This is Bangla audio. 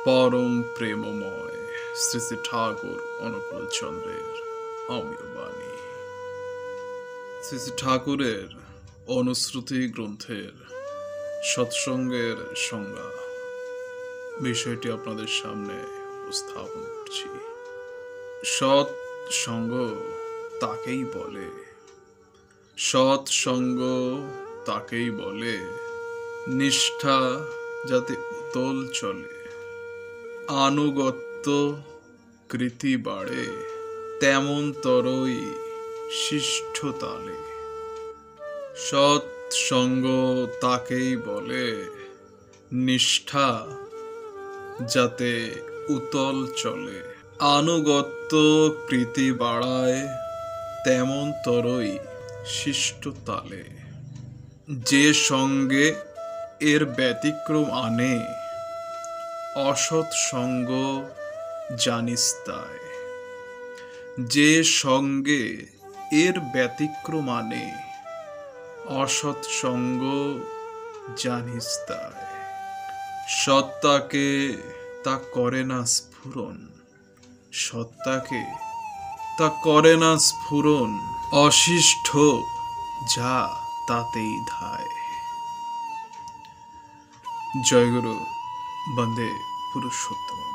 পরম প্রেমময় শ্রী শ্রী ঠাকুর অনুকূল চন্দ্রের অমীয় বাণী। শ্রী শ্রী ঠাকুরের অনুশ্রুতি গ্রন্থের সৎসঙ্গের সংজ্ঞা বিষয়টি আপনাদের সামনে উপস্থাপন করছি। সৎসঙ্গ তাকেই বলে, সৎসঙ্গ তাকেই বলে নিষ্ঠা যাতে উতল চলে, আনুগত্য কৃতি বাড়ে তেমন তরই শিষ্ঠ তালে। সৎসঙ্গ তাকেই বলে নিষ্ঠা যাতে উতল চলে, আনুগত্য কৃতি বাড়ায় তেমন তরই শিষ্ট তালে। যে সঙ্গে এর ব্যতিক্রম আনে অসৎ সঙ্গ জানিস তাই। যে সঙ্গে এর ব্যতিক্রম আনে অসৎ সঙ্গ জানিস তাই। সত্তাকে তা করে না স্ফুরণ, সত্তাকে তা করে না স্ফুরণ, অশিষ্ঠ যা তাতেই ধায়। জয় গুরু, বন্দে পুরুষোত্তম।